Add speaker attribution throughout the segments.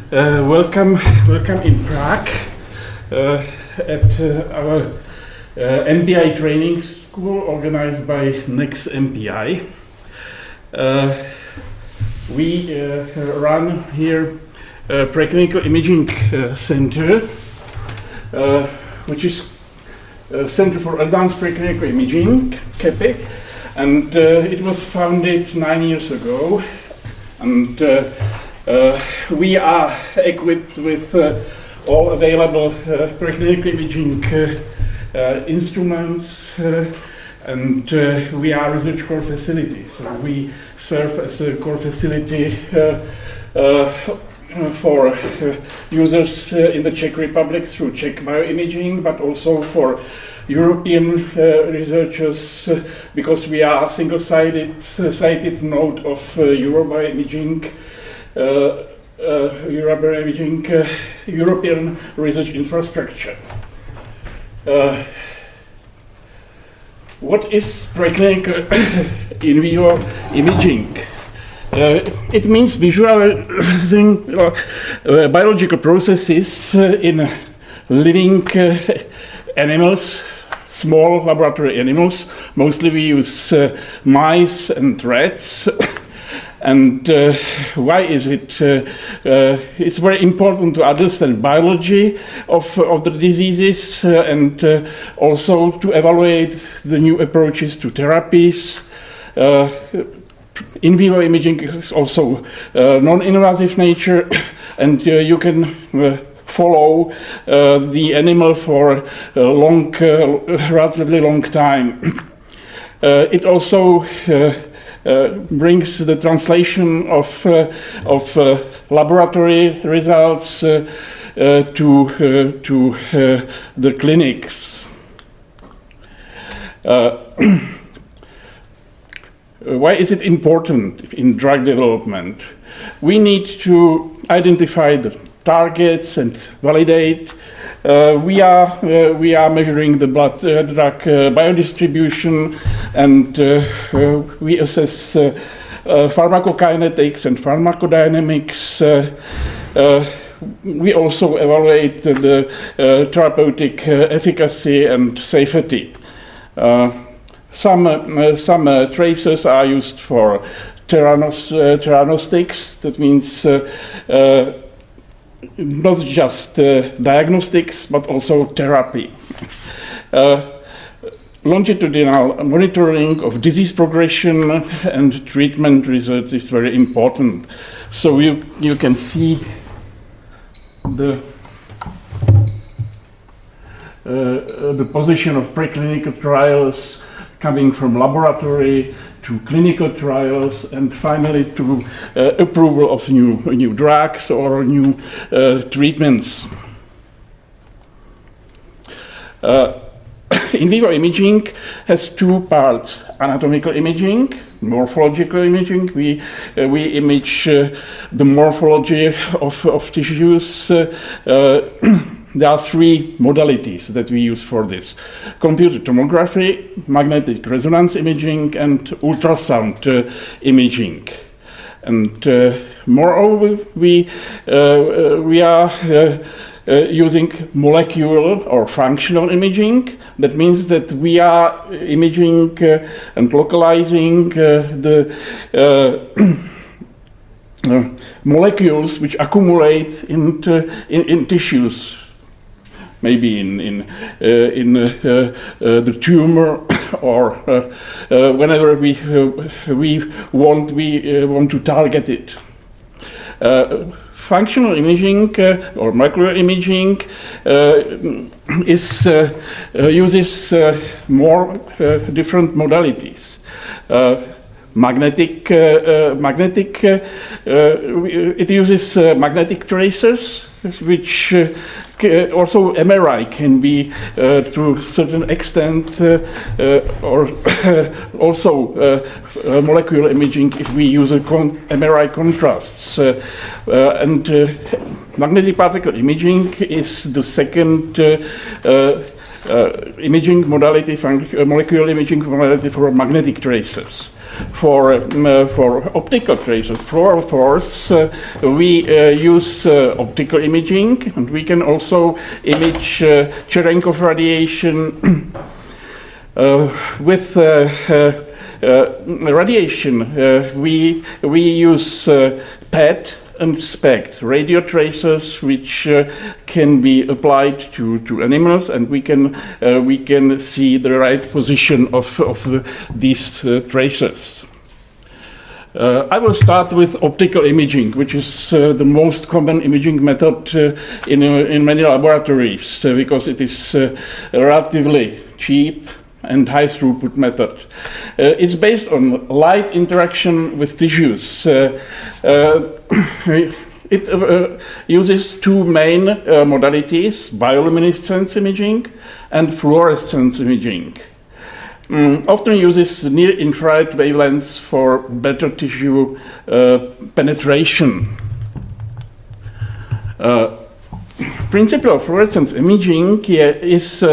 Speaker 1: Welcome in Prague at our MPI training school organized by nexMPI. We run here a Preclinical Imaging Center, which is a Center for Advanced Preclinical Imaging, CAPI, and it was founded 9 years ago. And we are equipped with all available preclinical imaging instruments, and we are a research core facility. So we serve as a core facility for users in the Czech Republic through Czech bioimaging, but also for European researchers, because we are a single-sided node of Eurobioimaging, European research infrastructure. What is preclinical in vivo imaging? It means visualizing biological processes in living animals, small laboratory animals. Mostly we use mice and rats. And why is it? It's very important to understand biology of the diseases and also to evaluate the new approaches to therapies. In vivo imaging is also non-invasive nature, and you can follow the animal for a relatively long time. It also brings the translation of laboratory results to the clinics. Why is it important in drug development? We need to identify the targets and validate. We are measuring the blood drug biodistribution, and we assess pharmacokinetics and pharmacodynamics. We also evaluate the therapeutic efficacy and safety. Some tracers are used for theranostics. That means not just diagnostics, but also therapy. Longitudinal monitoring of disease progression and treatment results is very important. So you can see the position of preclinical trials coming from laboratory to clinical trials, and finally to approval of new drugs or new treatments. In vivo imaging has two parts: anatomical imaging, morphological imaging. We image the morphology of tissues. There are three modalities that we use for this: computed tomography, magnetic resonance imaging, and ultrasound imaging. And moreover, we are using molecular or functional imaging. That means that we are imaging and localizing the molecules which accumulate in tissues. Maybe in the tumor, or whenever we want to target it. Functional imaging or molecular imaging uses more different modalities. It uses magnetic tracers, which also MRI can be to a certain extent, or also molecular imaging if we use MRI contrasts. And magnetic particle imaging is the second imaging modality, molecular imaging modality for magnetic traces. For optical traces, fluorophores, we use optical imaging, and we can also image Cherenkov radiation with radiation. We use PET and SPECT, radio tracers, which can be applied to animals, and we can see the right position of these tracers. I will start with optical imaging, which is the most common imaging method in many laboratories, because it is relatively cheap and high throughput method. It's based on light interaction with tissues. It uses two main modalities, bioluminescence imaging and fluorescence imaging. Often uses near-infrared wavelengths for better tissue penetration. Principle of fluorescence imaging is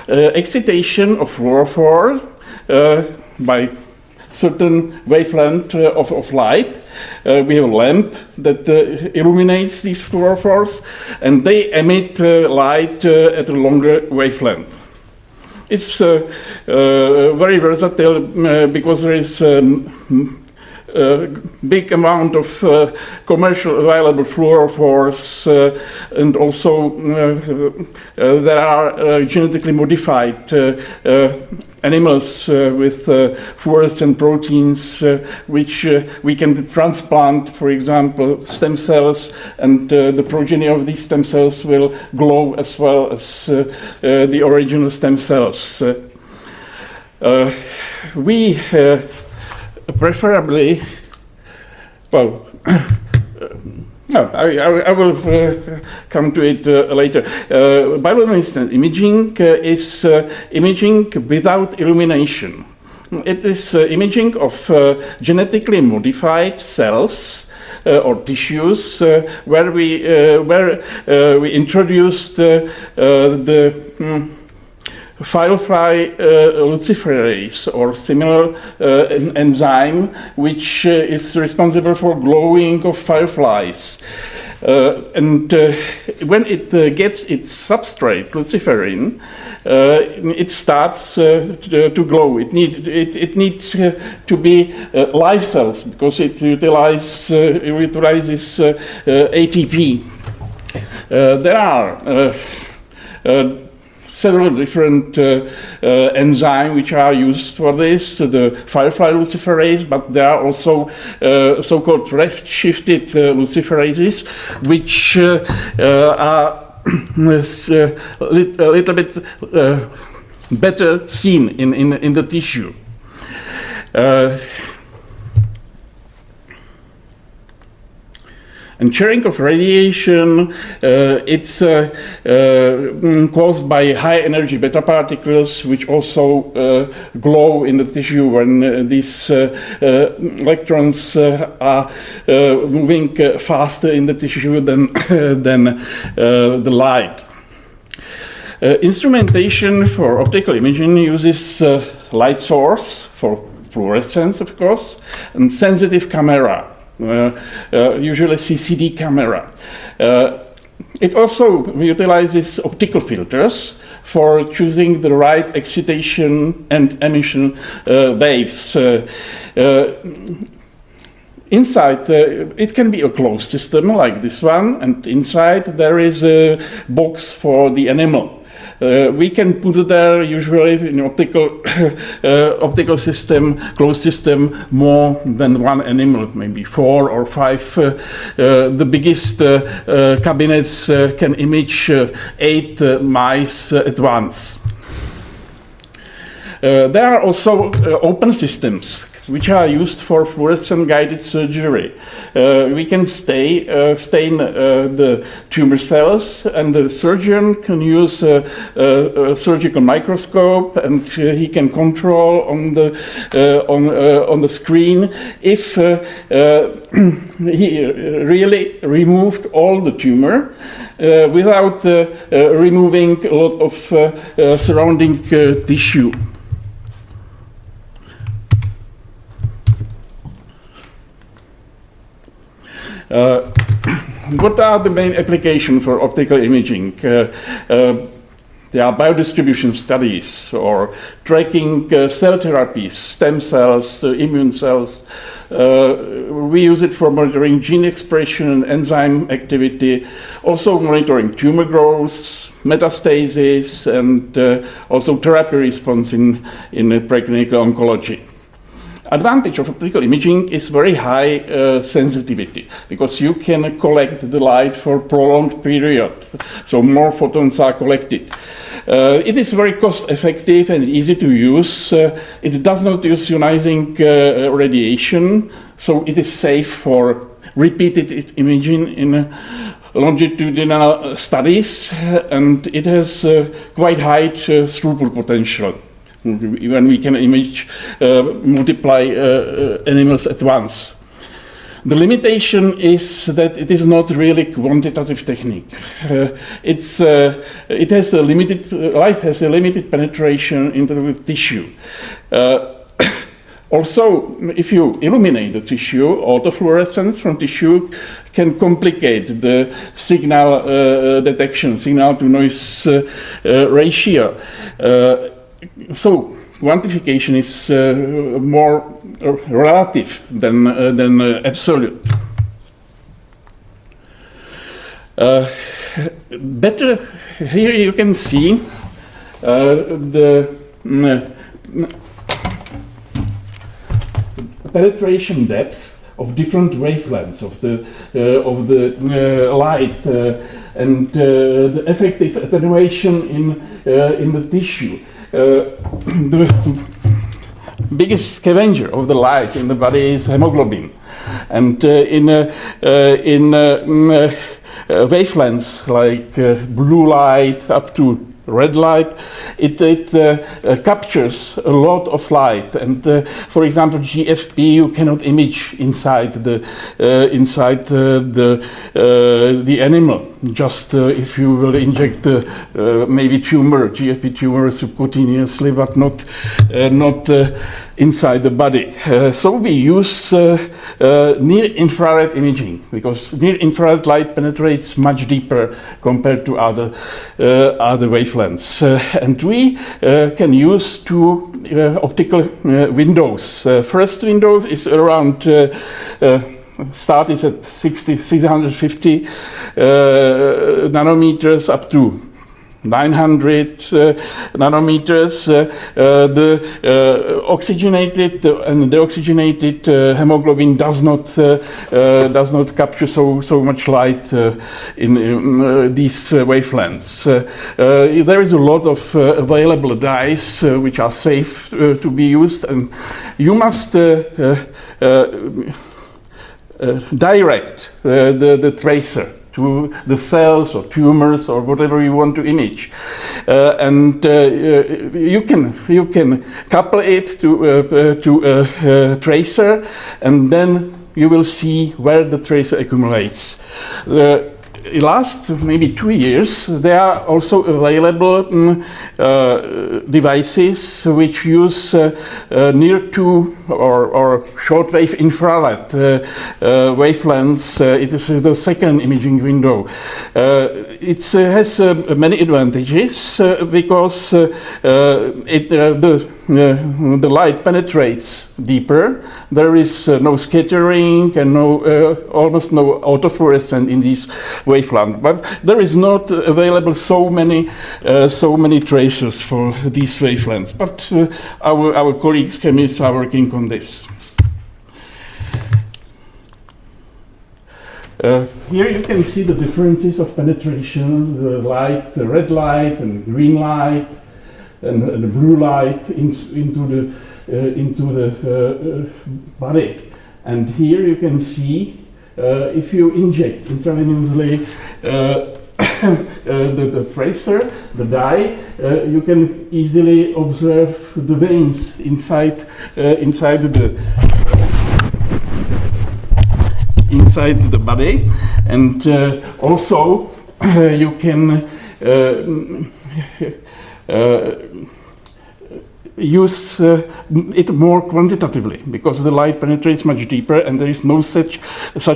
Speaker 1: excitation of fluorophore by certain wavelength of light. We have a lamp that illuminates these fluorophores, and they emit light at a longer wavelength. It's very versatile because there is big amount of commercial available fluorophores, and also there are genetically modified animals with fluorescent proteins, which we can transplant, for example, stem cells, and the progeny of these stem cells will glow as well as the original stem cells. We preferably, well, no, I will come to it later. Bioluminescent imaging is imaging without illumination. It is imaging of genetically modified cells or tissues where we introduced the firefly luciferase or similar enzyme, which is responsible for glowing of fireflies. And when it gets its substrate, luciferin, it starts to glow. It needs to be live cells because it utilizes ATP. There are several different enzymes which are used for this, the firefly luciferase, but there are also so-called left-shifted luciferases, which are a little bit better seen in the tissue. And Cherenkov radiation, it's caused by high energy beta particles, which also glow in the tissue when these electrons are moving faster in the tissue than the light. Instrumentation for optical imaging uses light source for fluorescence, of course, and sensitive camera. Usually CCD camera. It also utilizes optical filters for choosing the right excitation and emission waves. Inside, it can be a closed system like this one, and inside there is a box for the animal. We can put there usually in optical system, closed system, more than one animal, maybe 4 or 5. The biggest cabinets can image 8 mice at once. There are also open systems, which are used for fluorescent-guided surgery. We can stain the tumor cells, and the surgeon can use a surgical microscope, and he can control on the screen if he really removed all the tumor without removing a lot of surrounding tissue. What are the main applications for optical imaging? There are biodistribution studies or tracking cell therapies, stem cells, immune cells. We use it for monitoring gene expression, enzyme activity, also monitoring tumor growth, metastasis, and also therapy response in preclinical oncology. Advantage of optical imaging is very high sensitivity, because you can collect the light for prolonged period, so more photons are collected. It is very cost effective and easy to use. It does not use ionizing radiation, so it is safe for repeated imaging in longitudinal studies, and it has quite high throughput potential. When we can image multiply animals at once. The limitation is that it is not really quantitative technique. It has a limited light has a limited penetration into the tissue. Also, if you illuminate the tissue, autofluorescence from tissue can complicate the signal detection, signal to noise ratio. So quantification is more relative than absolute. Better here you can see the penetration depth of different wavelengths of the light and the effective attenuation in the tissue. The biggest scavenger of the light in the body is hemoglobin, and in wavelengths like blue light up to red light, it captures a lot of light, and for example GFP you cannot image inside the animal. Just if you will inject maybe GFP tumor subcutaneously, but not inside the body. So we use near-infrared imaging, because near-infrared light penetrates much deeper compared to other wavelengths. And we can use two optical windows. First window is around start is at 650 nanometers up to 900 nanometers. The oxygenated and deoxygenated hemoglobin does not capture so much light in these wavelengths. There is a lot of available dyes which are safe to be used, and you must direct the tracer to the cells or tumors or whatever you want to image, and you can couple it to a tracer, and then you will see where the tracer accumulates. Last maybe 2 years, there are also available devices which use near to or shortwave infrared wavelengths. It is the second imaging window. It has many advantages because the light penetrates deeper. There is no scattering and almost no autofluorescence in these wavelengths. But there is not available so many tracers for these wavelengths. But our colleagues chemists are working on this. Here you can see the differences of penetration: the light, the red light and green light, and the blue light into into the body. And here you can see if you inject intravenously the tracer, the dye, you can easily observe the veins inside the body, and also you can use it more quantitatively, because the light penetrates much deeper and there is no such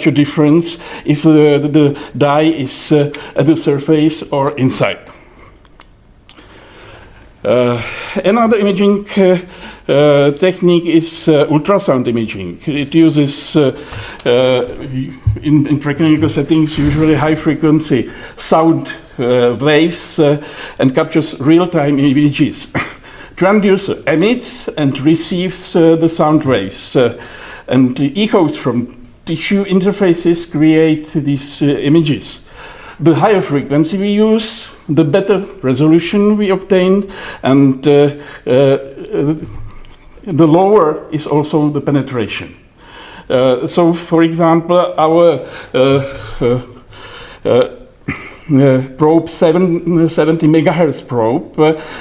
Speaker 1: a difference if the dye is at the surface or inside. Another imaging technique is ultrasound imaging. It uses, in preclinical settings, usually high-frequency sound waves and captures real-time images. Transducer emits and receives the sound waves, and the echoes from tissue interfaces create these images. The higher frequency we use, the better resolution we obtain, and the lower is also the penetration. So, for example, our probe 70 megahertz probe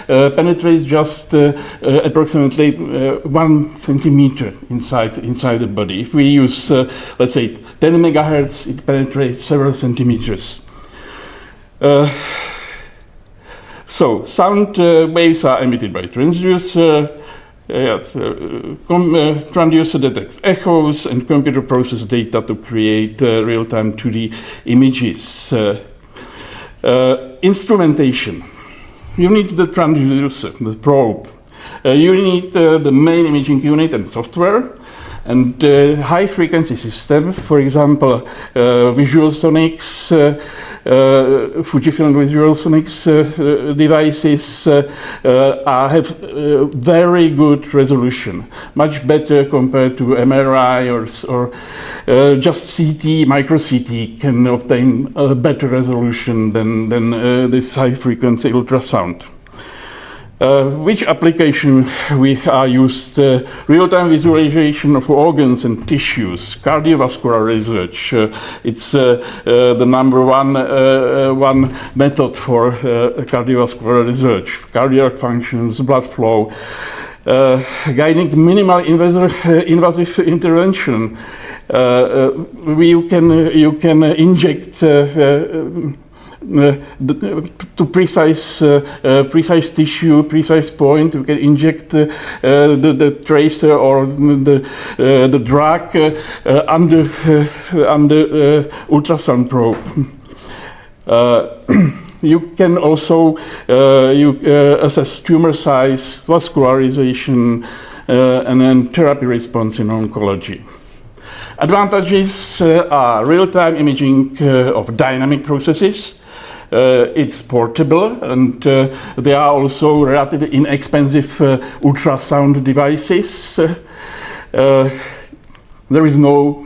Speaker 1: penetrates just approximately 1 centimeter inside the body. If we use, let's say, 10 megahertz, it penetrates several centimeters. So sound waves are emitted by transducer. Transducer detects echoes, and computer processes data to create real-time 2D images. Instrumentation. You need the transducer, the probe. You need the main imaging unit and software, and high-frequency system, for example, Visual Sonics, Fujifilm Visual Sonics devices have very good resolution, much better compared to MRI or just CT, micro CT can obtain a better resolution than this high-frequency ultrasound. Which application we are used? Real-time visualization of organs and tissues, cardiovascular research. It's the number one method for cardiovascular research. Cardiac functions, blood flow, guiding minimal invasive intervention. You can inject to precise tissue, precise point. You can inject the tracer or the drug under ultrasound probe. You can also assess tumor size, vascularization, and then therapy response in oncology. Advantages are real-time imaging of dynamic processes. It's portable, and there are also relatively inexpensive ultrasound devices. There is no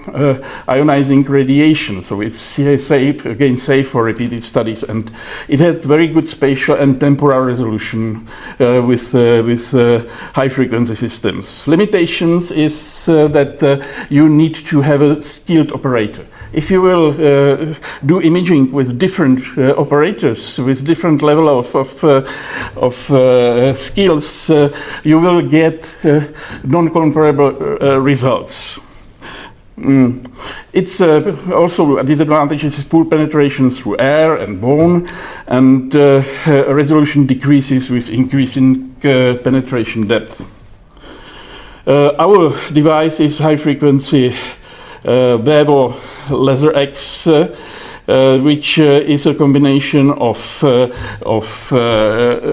Speaker 1: ionizing radiation, so it's safe for repeated studies, and it had very good spatial and temporal resolution with high-frequency systems. Limitations is that you need to have a skilled operator. If you will do imaging with different operators, with different level of skills, you will get non-comparable results. It's also a disadvantage is poor penetration through air and bone, and resolution decreases with increasing penetration depth. Our device is high-frequency Vivo Laser X, which is a combination of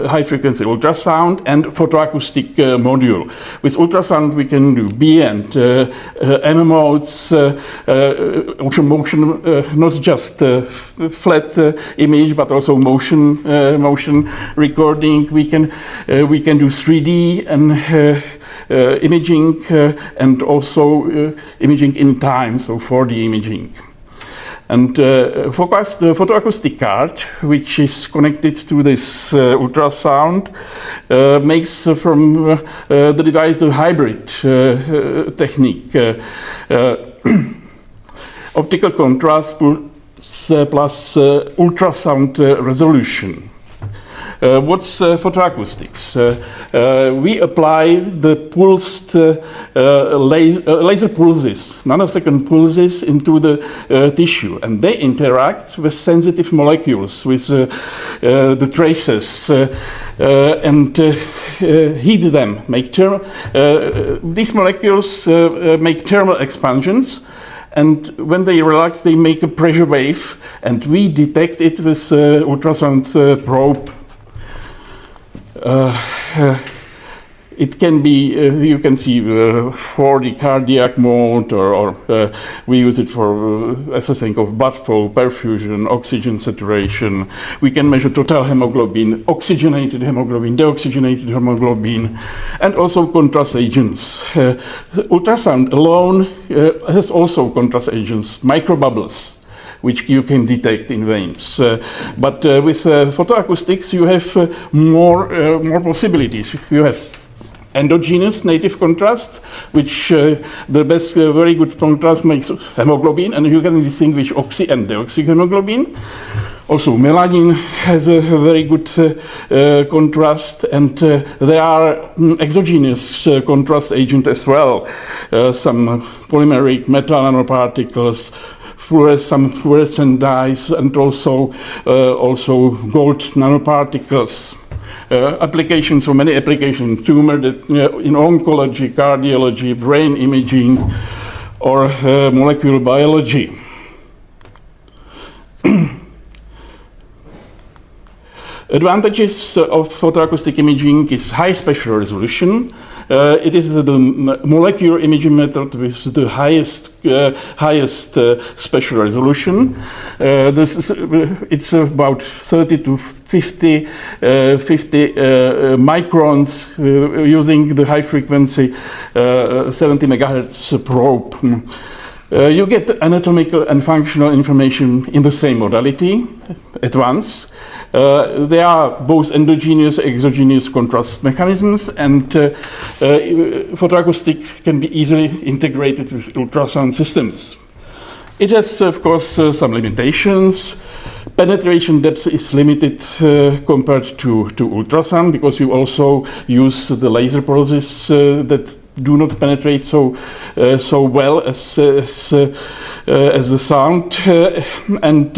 Speaker 1: high-frequency ultrasound and photoacoustic module. With ultrasound, we can do B and M modes, motion, not just flat image, but also motion recording. We can do 3D and imaging, and also imaging in time, so 4D imaging. And the photoacoustic card, which is connected to this ultrasound, makes from the device the hybrid technique. Optical contrast plus ultrasound resolution. What's photoacoustics? We apply the pulsed laser pulses, nanosecond pulses into the tissue, and they interact with sensitive molecules, with the traces, and heat them. These molecules make thermal expansions. And when they relax, they make a pressure wave, and we detect it with ultrasound probe. It can be, you can see for the cardiac mode, or we use it for assessing of blood flow, perfusion, oxygen saturation. We can measure total hemoglobin, oxygenated hemoglobin, deoxygenated hemoglobin, and also contrast agents. Ultrasound alone has also contrast agents, microbubbles, which you can detect in veins. But with photoacoustics, you have more possibilities. You have endogenous native contrast, which the best, very good contrast makes hemoglobin, and you can distinguish oxy and deoxyhemoglobin. Also, melanin has a very good contrast, and there are exogenous contrast agent as well. Some polymeric metal nanoparticles, some fluorescent dyes, and also gold nanoparticles. Applications, so many applications, tumor in oncology, cardiology, brain imaging, or molecular biology. Advantages of photoacoustic imaging is high spatial resolution. It is the molecular imaging method with the highest spatial resolution. It's about 30 to 50 microns using the high frequency 70 megahertz probe. You get anatomical and functional information in the same modality at once. There are both endogenous and exogenous contrast mechanisms, and photoacoustics can be easily integrated with ultrasound systems. It has, of course, some limitations. Penetration depth is limited compared to ultrasound, because you also use the laser pulses that do not penetrate so well as the sound, and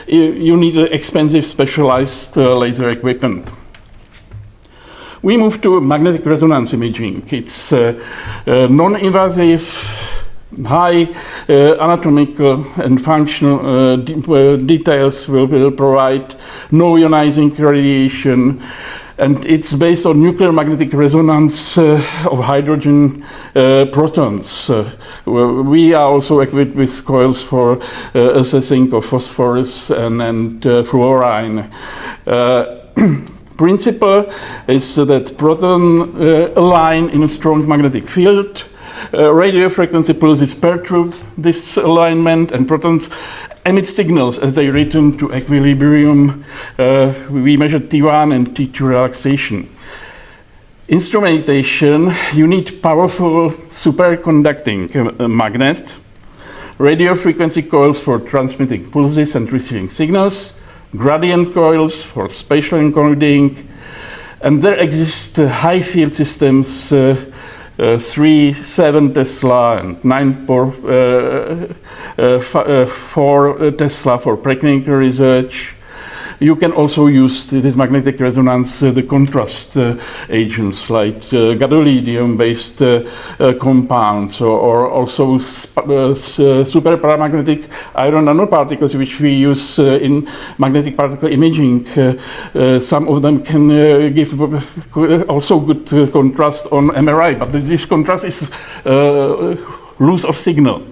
Speaker 1: you need expensive specialized laser equipment. We move to magnetic resonance imaging. It's non-invasive, high anatomical and functional details will provide, no ionizing radiation, and it's based on nuclear magnetic resonance of hydrogen protons. We are also equipped with coils for assessing of phosphorus and fluorine. Principle is that protons align in a strong magnetic field. Radio frequency pulses perturb this alignment, and protons emit signals as they return to equilibrium. We measure T1 and T2 relaxation. Instrumentation, you need powerful superconducting magnet, radio frequency coils for transmitting pulses and receiving signals, gradient coils for spatial encoding, and there exist high field systems 3.7 Tesla and 9.4 Tesla for preclinical research. You can also use this magnetic resonance, the contrast agents like gadolinium-based compounds, or also superparamagnetic iron nanoparticles, which we use in magnetic particle imaging. Some of them can give also good contrast on MRI, but this contrast is loss of signal.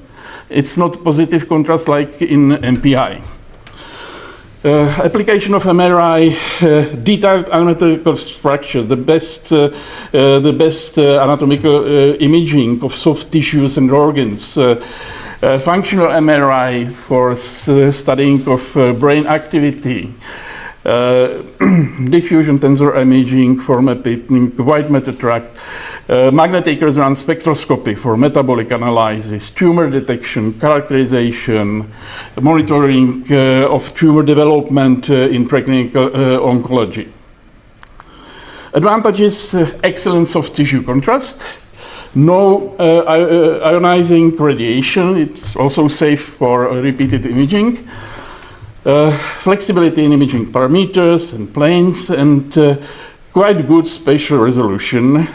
Speaker 1: It's not positive contrast like in MPI. Application of MRI, detailed anatomical structure, the best anatomical imaging of soft tissues and organs. functional MRI for studying of brain activity, diffusion tensor imaging for mapping white matter tract, magnetic resonance spectroscopy for metabolic analysis, tumor detection, characterization, monitoring of tumor development in preclinical oncology. Advantages: excellence of tissue contrast, no ionizing radiation, it's also safe for repeated imaging, flexibility in imaging parameters and planes, and quite good spatial resolution.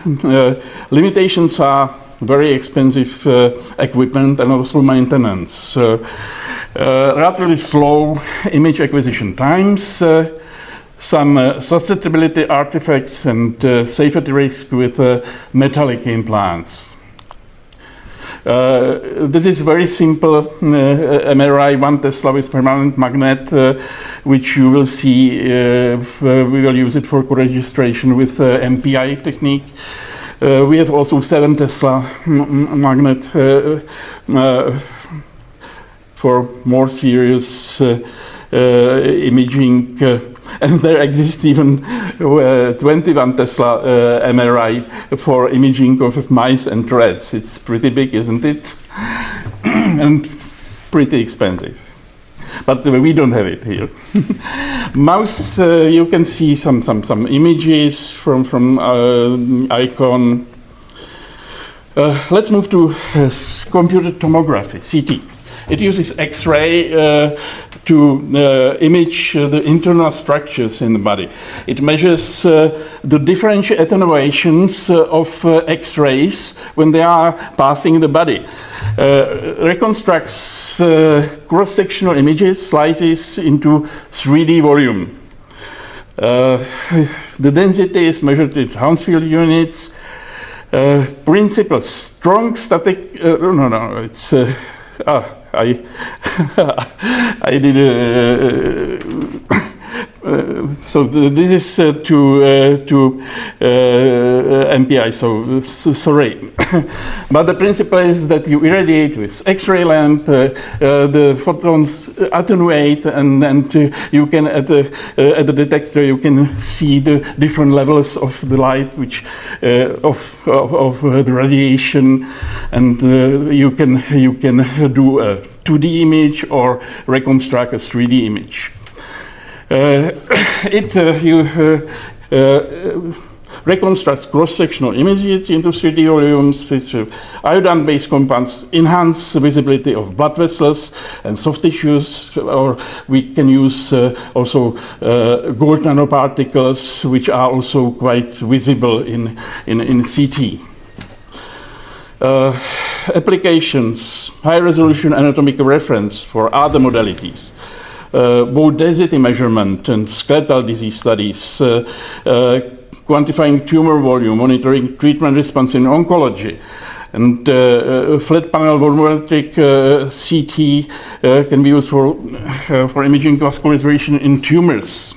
Speaker 1: Limitations are very expensive equipment and also maintenance. Relatively slow image acquisition times, some susceptibility artifacts, and safety risk with metallic implants. This is very simple MRI 1 Tesla with permanent magnet, which you will see. We will use it for co-registration with MPI technique. We have also 7 Tesla magnet for more serious imaging. And there exists even 21 Tesla MRI for imaging of mice and rats. It's pretty big, isn't it? And pretty expensive. But we don't have it here. Mouse, you can see some images from icon. Let's move to computed tomography, CT. It uses X-ray to image the internal structures in the body. It measures the differential attenuations of X-rays when they are passing the body. Reconstructs cross-sectional images, slices into 3D volume. The density is measured in Hounsfield units. Principle: strong static. It's. I did so this is to MPI, so sorry. But the principle is that you irradiate with X-ray lamp, the photons attenuate, and you can at the detector you can see the different levels of the light, which of the radiation, and you can do a 2D image or reconstruct a 3D image. It reconstructs cross-sectional images into 3D volumes. Iodine-based compounds enhance visibility of blood vessels and soft tissues, or we can use also gold nanoparticles, which are also quite visible in CT. Applications: high-resolution anatomical reference for other modalities. Both density measurement and skeletal disease studies, quantifying tumor volume, monitoring treatment response in oncology, and flat panel volumetric CT can be used for imaging vascularization in tumors.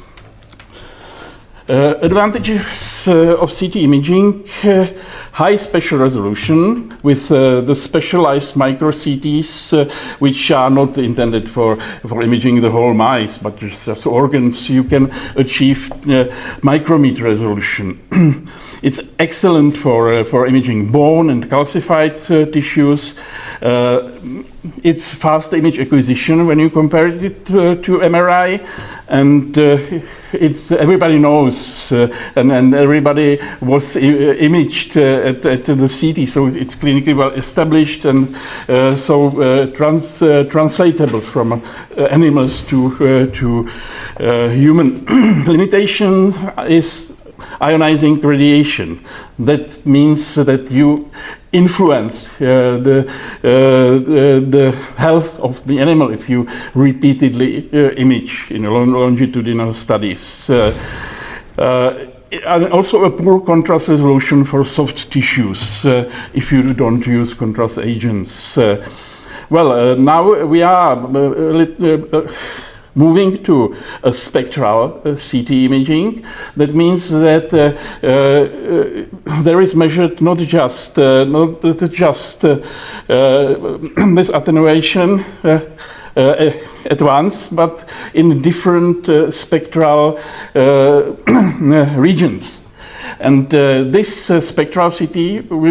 Speaker 1: Advantages of CT imaging: high spatial resolution with the specialized micro CTs, which are not intended for imaging the whole mice, but just organs. You can achieve micrometer resolution. It's excellent for imaging bone and calcified tissues. It's fast image acquisition when you compare it to MRI, and everybody knows, and everybody was imaged at the CT, so it's clinically well established, and translatable from animals to human. Limitation is ionizing radiation. That means that you influence the health of the animal if you repeatedly image in longitudinal studies. And also a poor contrast resolution for soft tissues if you don't use contrast agents. Now we are moving to a spectral CT imaging. That means that there is measured not just this attenuation at once, but in different spectral regions. And this spectral CT, we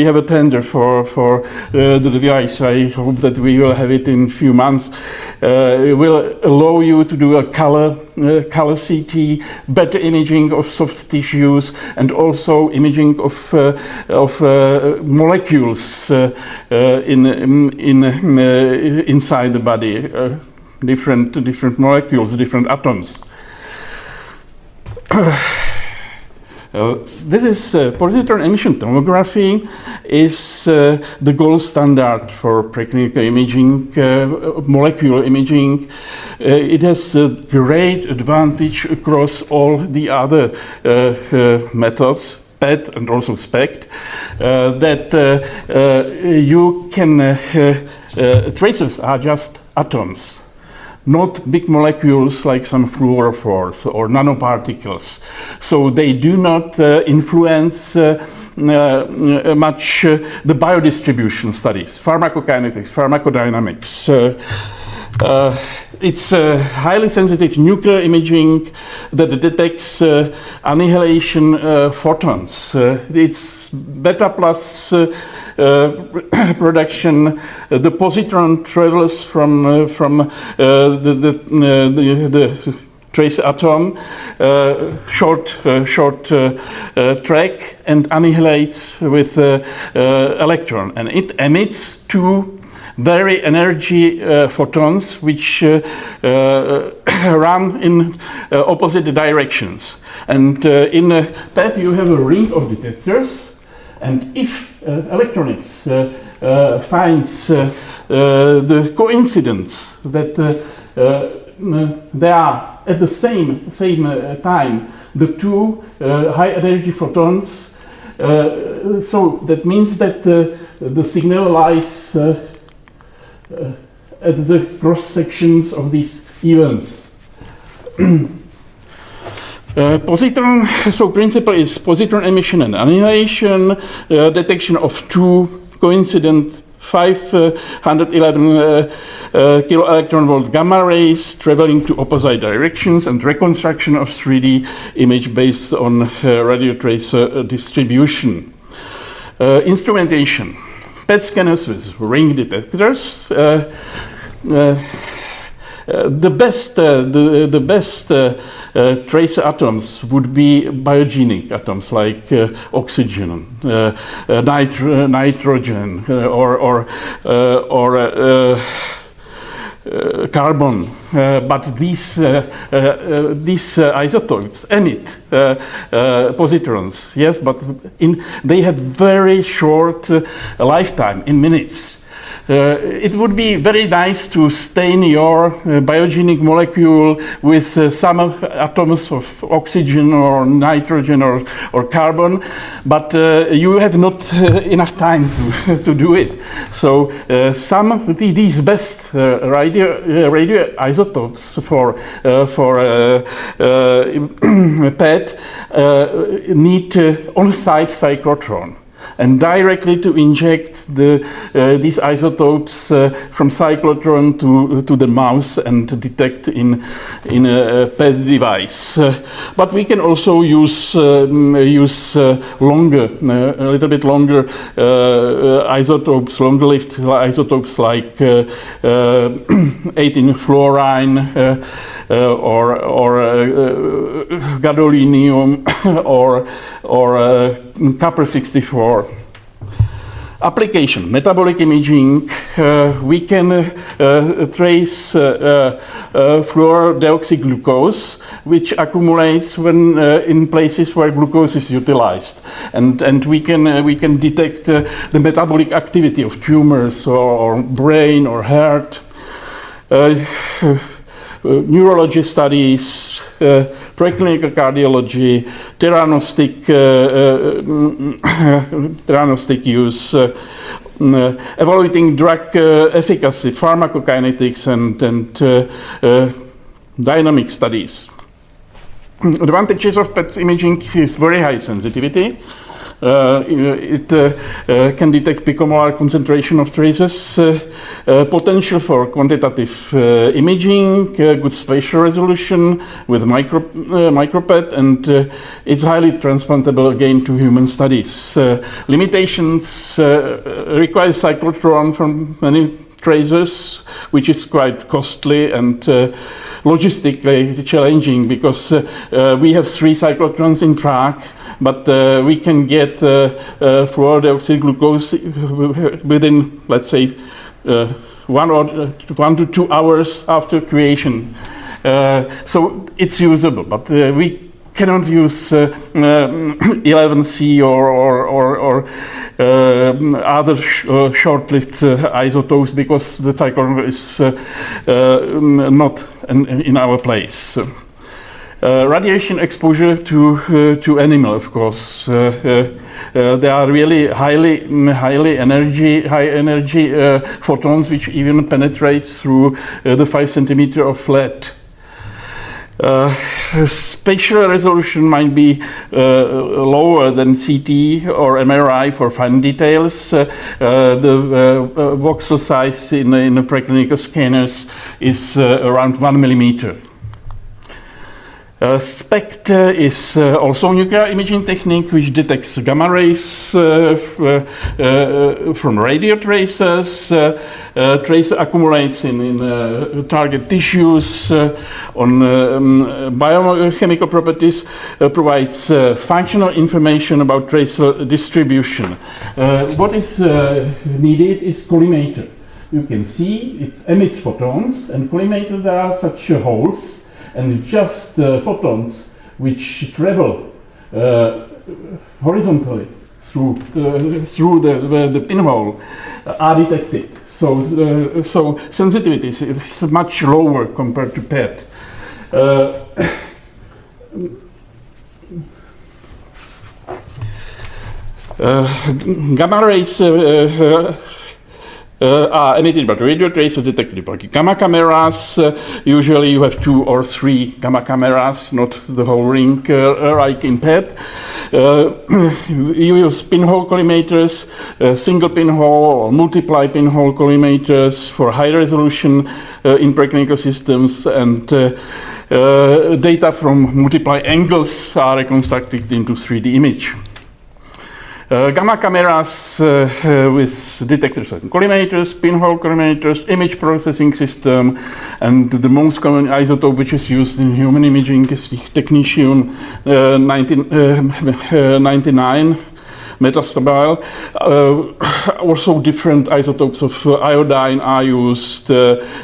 Speaker 1: have a tender for the device. I hope that we will have it in a few months. It will allow you to do a color CT, better imaging of soft tissues, and also imaging of molecules inside the body, different molecules, different atoms. This is positron emission tomography is the gold standard for preclinical imaging, molecular imaging. It has a great advantage across all the other methods, PET and also SPECT, that you can traces are just atoms, not big molecules like some fluorophores or nanoparticles. So they do not influence much the biodistribution studies, pharmacokinetics, pharmacodynamics. It's highly sensitive nuclear imaging that detects annihilation photons. It's beta plus production. The positron travels from the trace atom, short track, and annihilates with electron, and it emits two very energy photons which run in opposite directions. And in PET you have a ring of detectors, and if electronics finds the coincidence that they are at the same time the two high energy photons, so that means that the signal lies at the cross sections of these events. Positron, so principle is positron emission and annihilation, detection of two coincident 511 kilo electron volt gamma rays traveling to opposite directions, and reconstruction of 3D image based on radio tracer distribution. Instrumentation. PET scanners with ring detectors. The best tracer atoms would be biogenic atoms like oxygen, nitrogen, or carbon, but these isotopes emit positrons, yes, but they have very short lifetime in minutes. It would be very nice to stain your biogenic molecule with some atoms of oxygen or nitrogen or carbon, but you have not enough time to do it. So some of these best radioisotopes for PET need on-site cyclotron, and directly to inject these isotopes from cyclotron to the mouse and detect in a PET device. But we can also use longer, a little bit longer isotopes, longer-lived isotopes like 18 fluorine or gadolinium or copper 64. Application, metabolic imaging. We can trace fluorodeoxyglucose, which accumulates when in places where glucose is utilized, and we can detect the metabolic activity of tumors or brain or heart. Neurology studies, preclinical cardiology, theranostic use, evaluating drug efficacy, pharmacokinetics, and dynamic studies. Advantages of PET imaging is very high sensitivity. It can detect picomolar concentration of traces, potential for quantitative imaging, good spatial resolution with micropet, and it's highly transplantable again to human studies. Limitations require cyclotron from many tracers, which is quite costly and logistically challenging, because we have 3 cyclotrons in Prague, but we can get fluorodeoxide glucose within, let's say, 1 to 2 hours after creation. So it's usable, but we cannot use 11C or other short-lived isotopes, because the cyclotron is not in our place. Radiation exposure to animal, of course. They are really high energy photons, which even penetrate through the 5 centimeter of lead. Spatial resolution might be lower than CT or MRI for fine details. The voxel size in the preclinical scanners is around 1 millimeter. SPECT is also a nuclear imaging technique which detects gamma rays from radio tracers. Tracer accumulates in target tissues on biochemical properties, provides functional information about tracer distribution. What is needed is collimator. You can see it emits photons, and collimator, there are such holes, and just photons which travel horizontally through the pinhole are detected. So sensitivity is much lower compared to PET. Gamma rays are emitted by radio tracers detected by gamma cameras. Usually you have 2 or 3 gamma cameras, not the whole ring like in PET. You use pinhole collimators, single pinhole or multiply pinhole collimators for high resolution in preclinical systems, and data from multiply angles are reconstructed into 3D image. Gamma cameras with detectors and collimators, pinhole collimators, image processing system, and the most common isotope which is used in human imaging is technetium-99 metastabile. Also different isotopes of iodine are used,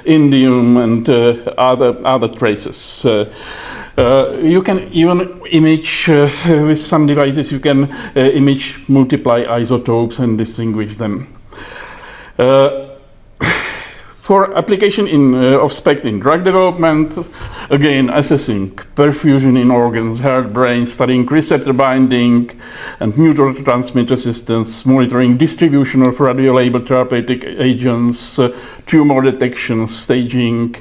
Speaker 1: indium, and other traces. You can even image with some devices. You can image multiply isotopes and distinguish them. For application of SPECT in drug development, again assessing perfusion in organs, heart, brain, studying receptor binding and neurotransmitter systems, monitoring distribution of radiolabeled therapeutic agents, tumor detection, staging,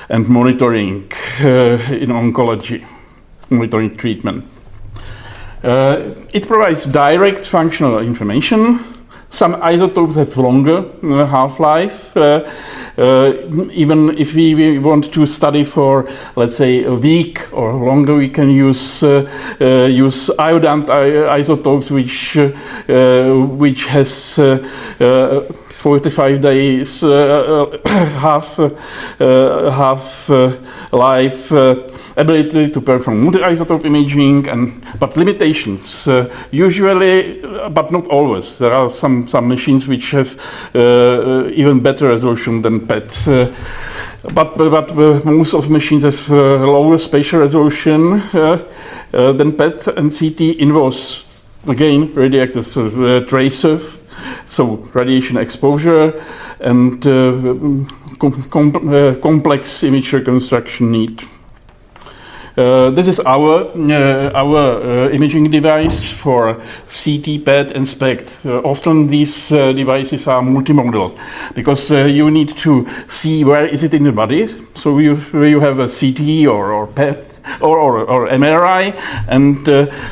Speaker 1: and monitoring in oncology, monitoring treatment. It provides direct functional information. Some isotopes have longer half-life. Even if we want to study for, let's say, a week or longer, we can use iodine isotopes, which has 45 days half life, ability to perform multi-isotope imaging, but limitations. Usually, but not always. There are some machines which have even better resolution than PET. But most of machines have lower spatial resolution than PET, and CT involves, again, radioactive tracer, so radiation exposure, and complex image reconstruction need. This is our imaging device for CT, PET, and SPECT. Often these devices are multimodal because you need to see where is it in the body. So you have a CT or PET or MRI, and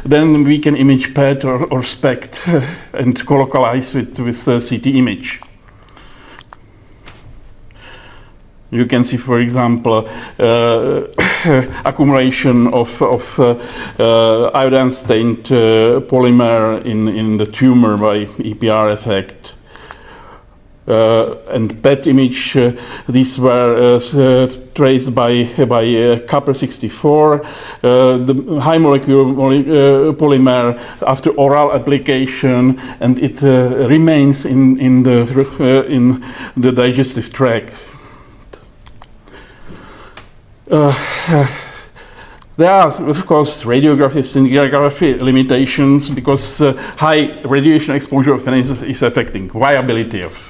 Speaker 1: then we can image PET or SPECT and colocalize with CT image. You can see, for example, accumulation of iodine-stained polymer in the tumor by EPR effect. And PET image, these were traced by CAPI-64, the high molecular polymer after oral application, and it remains in the digestive tract. There are, of course, radiography, scintigraphy limitations because high radiation exposure of is affecting viability of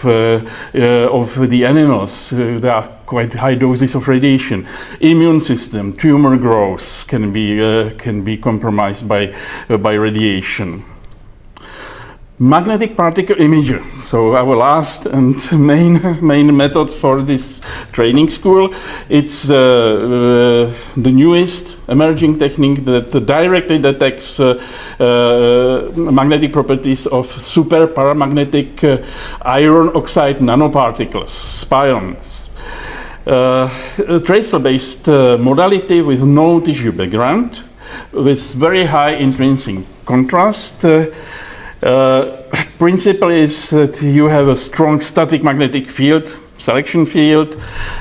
Speaker 1: the animals. There are quite high doses of radiation. Immune system, tumor growth can be compromised by radiation. Magnetic particle imager. So our last and main method for this training school. It's the newest emerging technique that directly detects magnetic properties of super paramagnetic iron oxide nanoparticles, spions. Tracer-based modality with no tissue background, with very high intrinsic contrast. Principle is that you have a strong static magnetic field, selection field,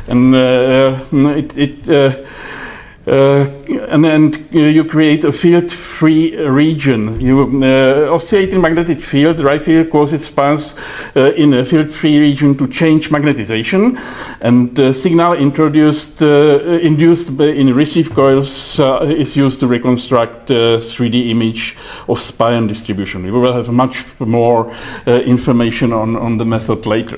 Speaker 1: and and you create a field-free region. You oscillating magnetic field, right field causes sparks in a field-free region to change magnetization, and signal induced in receive coils is used to reconstruct 3D image of spion distribution. We will have much more information on the method later.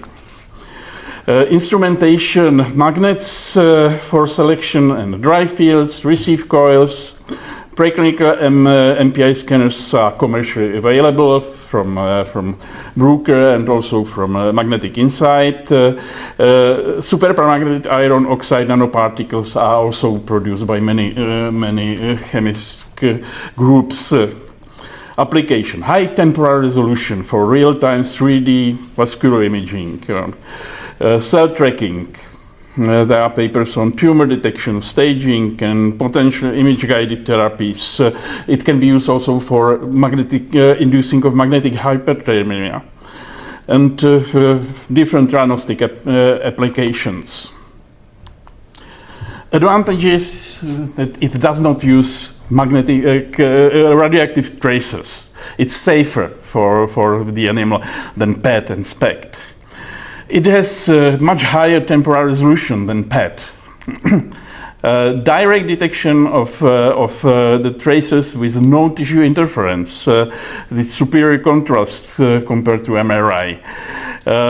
Speaker 1: Instrumentation, magnets for selection and dry fields, receive coils. Preclinical MPI scanners are commercially available from Bruker and also from Magnetic Insight. Superparamagnetic iron oxide nanoparticles are also produced by many chemist groups. Application, high temporal resolution for real-time 3D vascular imaging. Cell tracking. There are papers on tumor detection, staging, and potential image-guided therapies. It can be used also for magnetic inducing of magnetic hyperthermia and different diagnostic applications. Advantage is that it does not use magnetic radioactive tracers. It's safer for the animal than PET and SPECT. It has much higher temporal resolution than PET. Direct detection of the traces with no tissue interference, with superior contrast compared to MRI.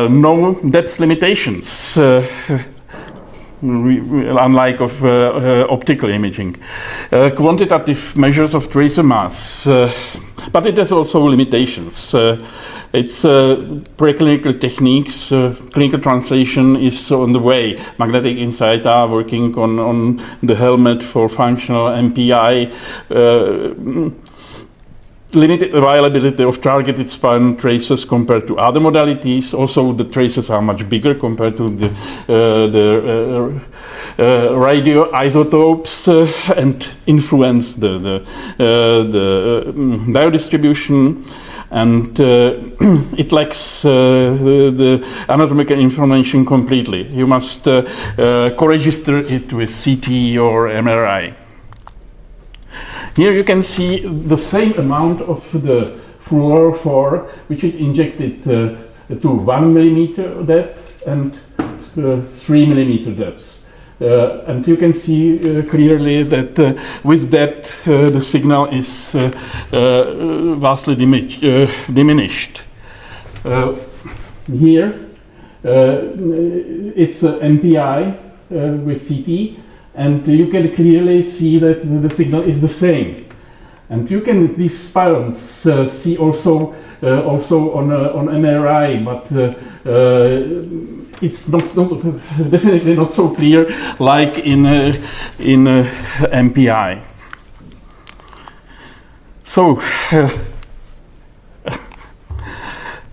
Speaker 1: No depth limitations, unlike of optical imaging. Quantitative measures of tracer mass, but it has also limitations. It's preclinical techniques, clinical translation is on the way. Magnetic Insight are working on the helmet for functional MPI. Limited availability of targeted spion tracers compared to other modalities. Also, the tracers are much bigger compared to the radioisotopes and influence the biodistribution. And it lacks the anatomical information completely. You must co-register it with CT or MRI. Here you can see the same amount of the fluorophore, which is injected to 1 millimeter depth and 3 millimeter depth. And you can see clearly that with depth the signal is vastly diminished. Here it's MPI with CT, and you can clearly see that the signal is the same. And you can these patterns see also on MRI, but it's not definitely not so clear like in MPI. So.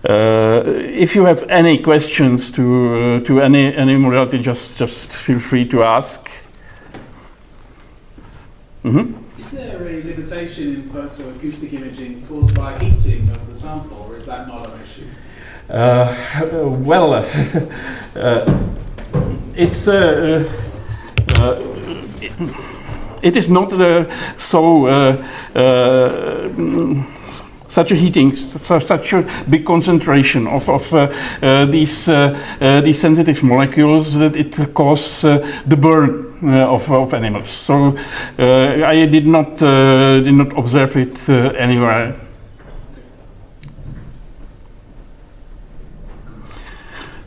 Speaker 1: If you have any questions to any modality, just feel free to ask. Mm-hmm.
Speaker 2: Is there a limitation in photoacoustic imaging caused by heating of the sample, or is that not an issue?
Speaker 1: It's it is not so. Such a heating, such a big concentration of these sensitive molecules that it causes the burn of animals. So I did not observe it anywhere.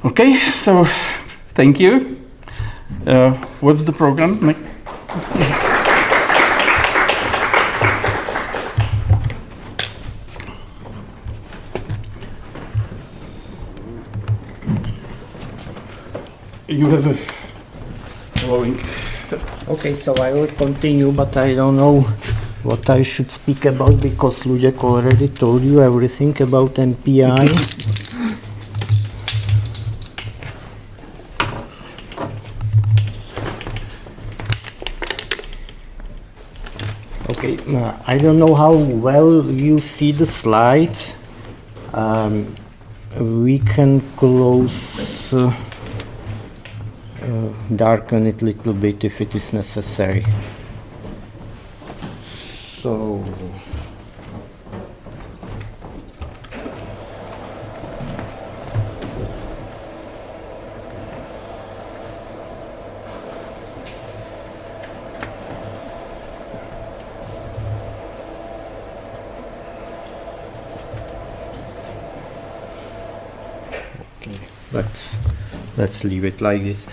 Speaker 1: Okay, so thank you. What's the program? You have a following.
Speaker 3: Okay, so I will continue, but I don't know what I should speak about because Luděk already told you everything about MPI. Okay, I don't know how well you see the slides. We can close. Darken it a little bit if it is necessary. So okay, let's leave it like this.